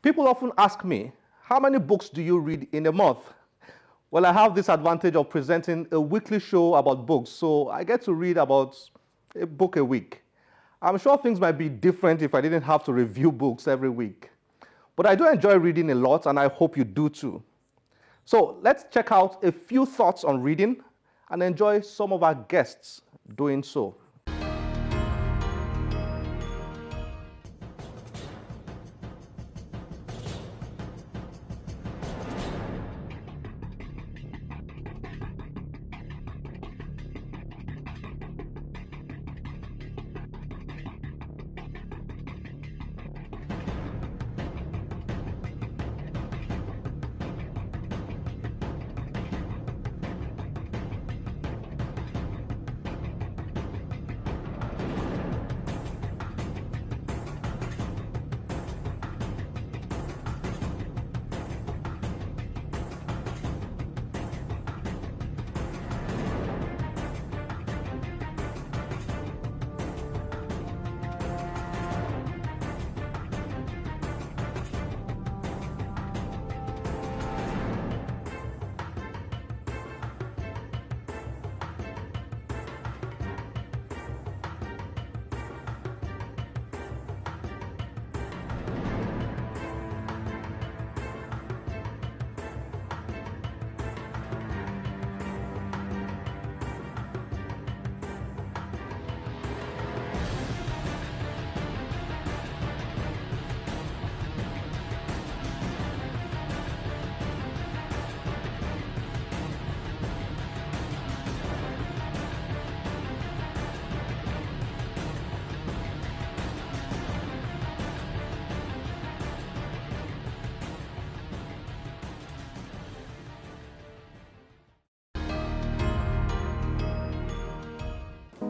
People often ask me, how many books do you read in a month? Well, I have this advantage of presenting a weekly show about books, so I get to read about a book a week. I'm sure things might be different if I didn't have to review books every week. But I do enjoy reading a lot, and I hope you do too. So let's check out a few thoughts on reading and enjoy some of our guests doing so.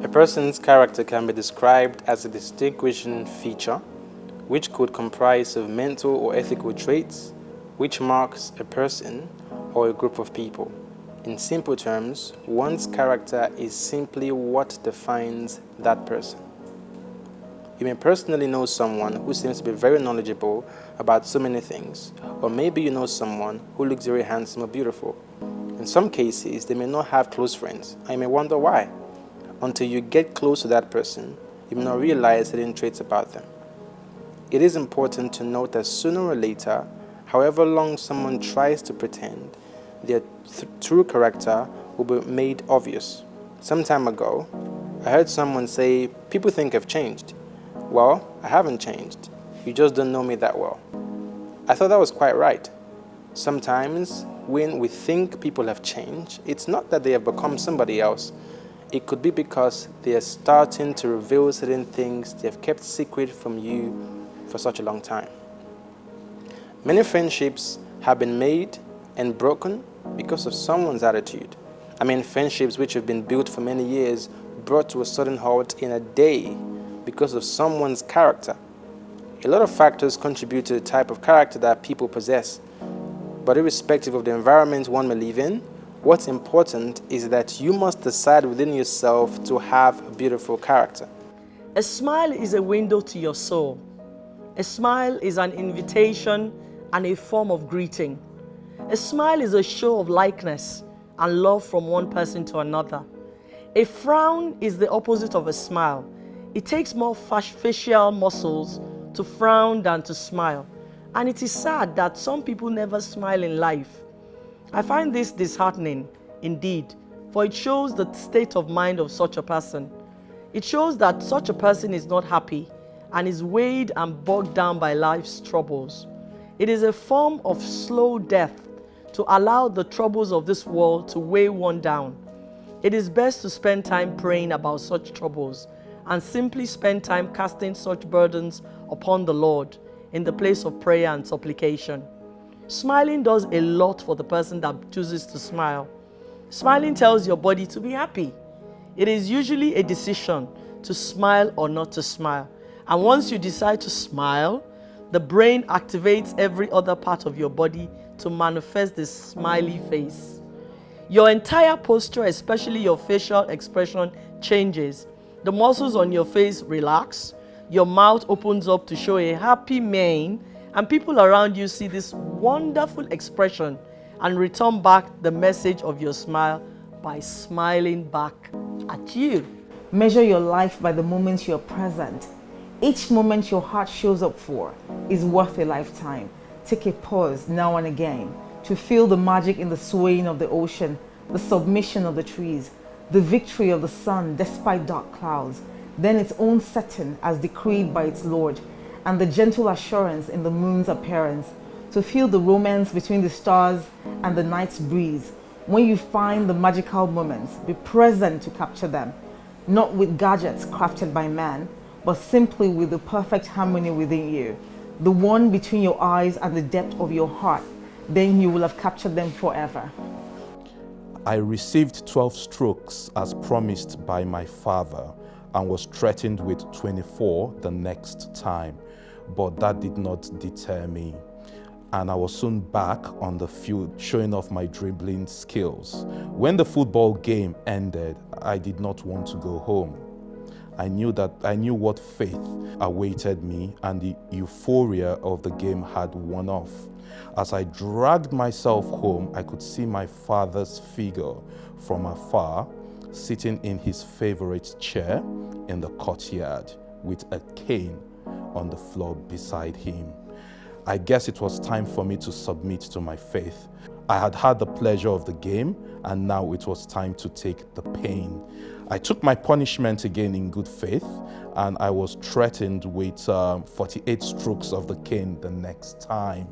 A person's character can be described as a distinguishing feature, which could comprise of mental or ethical traits, which marks a person or a group of people. In simple terms, one's character is simply what defines that person. You may personally know someone who seems to be very knowledgeable about so many things, or maybe you know someone who looks very handsome or beautiful. In some cases, they may not have close friends, and you may wonder why. Until you get close to that person, you may not realize certain traits about them. It is important to note that sooner or later, however long someone tries to pretend, their true character will be made obvious. Some time ago, I heard someone say, "People think I've changed." Well, I haven't changed. You just don't know me that well. I thought that was quite right. Sometimes, when we think people have changed, it's not that they have become somebody else. It could be because they are starting to reveal certain things they have kept secret from you for such a long time. Many friendships have been made and broken because of someone's attitude. I mean, friendships which have been built for many years brought to a sudden halt in a day because of someone's character. A lot of factors contribute to the type of character that people possess. But irrespective of the environment one may live in, what's important is that you must decide within yourself to have a beautiful character. A smile is a window to your soul. A smile is an invitation and a form of greeting. A smile is a show of likeness and love from one person to another. A frown is the opposite of a smile. It takes more facial muscles to frown than to smile. And it is sad that some people never smile in life. I find this disheartening, indeed, for it shows the state of mind of such a person. It shows that such a person is not happy and is weighed and bogged down by life's troubles. It is a form of slow death to allow the troubles of this world to weigh one down. It is best to spend time praying about such troubles and simply spend time casting such burdens upon the Lord in the place of prayer and supplication. Smiling does a lot for the person that chooses to smile. Smiling tells your body to be happy. It is usually a decision to smile or not to smile. And once you decide to smile, the brain activates every other part of your body to manifest this smiley face. Your entire posture, especially your facial expression, changes. The muscles on your face relax, your mouth opens up to show a happy mien, and people around you see this wonderful expression and return back the message of your smile by smiling back at you. Measure your life by the moments you're present. Each moment your heart shows up for is worth a lifetime. Take a pause now and again to feel the magic in the swaying of the ocean, the submission of the trees, the victory of the sun despite dark clouds, then its own setting as decreed by its Lord, and the gentle assurance in the moon's appearance, to feel the romance between the stars and the night's breeze. When you find the magical moments, be present to capture them, not with gadgets crafted by man, but simply with the perfect harmony within you, the one between your eyes and the depth of your heart. Then you will have captured them forever. I received 12 strokes as promised by my father and was threatened with 24 the next time, but that did not deter me. And I was soon back on the field showing off my dribbling skills. When the football game ended, I did not want to go home. I knew what faith awaited me, and the euphoria of the game had worn off. As I dragged myself home, I could see my father's figure from afar, sitting in his favorite chair in the courtyard with a cane on the floor beside him. I guess it was time for me to submit to my faith. I had had the pleasure of the game, and now it was time to take the pain. I took my punishment again in good faith, and I was threatened with 48 strokes of the cane the next time.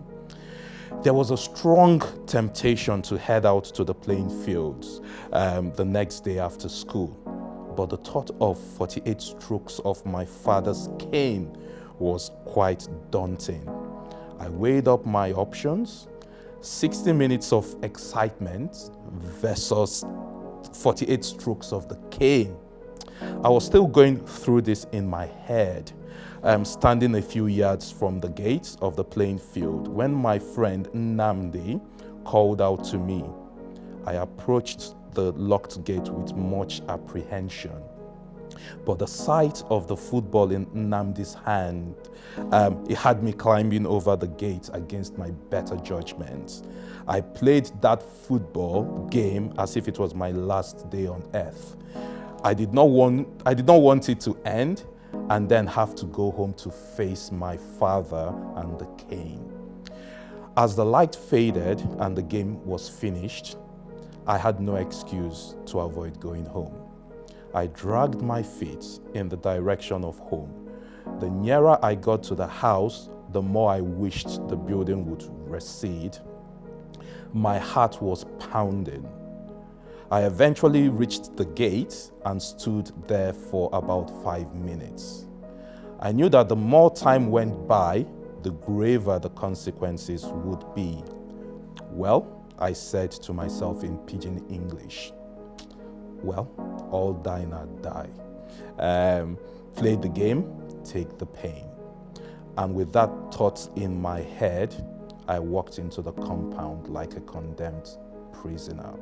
There was a strong temptation to head out to the playing fields the next day after school, but the thought of 48 strokes of my father's cane was quite daunting. I weighed up my options: 60 minutes of excitement versus 48 strokes of the cane. I was still going through this in my head, standing a few yards from the gates of the playing field, when my friend Nnamdi called out to me. I approached the locked gate with much apprehension, but the sight of the football in Nnamdi's hand, it had me climbing over the gate against my better judgment. I played that football game as if it was my last day on earth. I did not want it to end and then have to go home to face my father and the cane. As the light faded and the game was finished, I had no excuse to avoid going home. I dragged my feet in the direction of home. The nearer I got to the house, the more I wished the building would recede. My heart was pounding. I eventually reached the gate and stood there for about 5 minutes. I knew that the more time went by, the graver the consequences would be. Well, I said to myself in pidgin English, well, all die not die. Play the game, take the pain. And with that thought in my head, I walked into the compound like a condemned prisoner.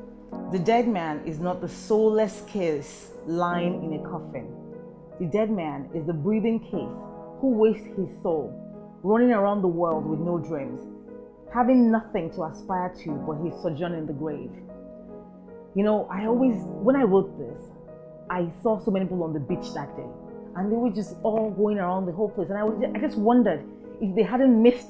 The dead man is not the soulless case lying in a coffin. The dead man is the breathing case who wastes his soul, running around the world with no dreams, having nothing to aspire to but his sojourn in the grave. You know, when I wrote this, I saw so many people on the beach that day, and they were just all going around the whole place, and I just wondered if they hadn't missed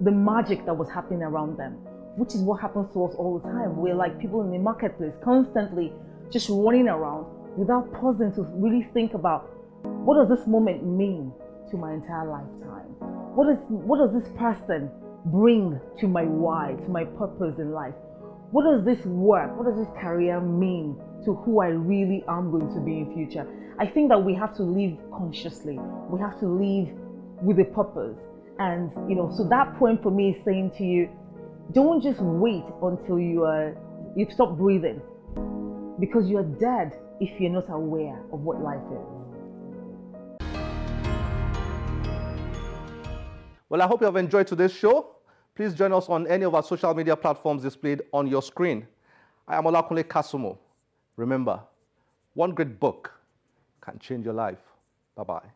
the magic that was happening around them, which is what happens to us all the time. We're like people in the marketplace, constantly just running around without pausing to really think about, what does this moment mean to my entire lifetime? What does this person bring to my why, to my purpose in life? What does this work, what does this career mean to who I really am going to be in future? I think that we have to live consciously. We have to live with a purpose. And, so that point for me is saying to you, don't just wait until you stop breathing, because you're dead if you're not aware of what life is. Well, I hope you have enjoyed today's show. Please join us on any of our social media platforms displayed on your screen. I am Olakunle Kasumo. Remember, one great book can change your life. Bye-bye.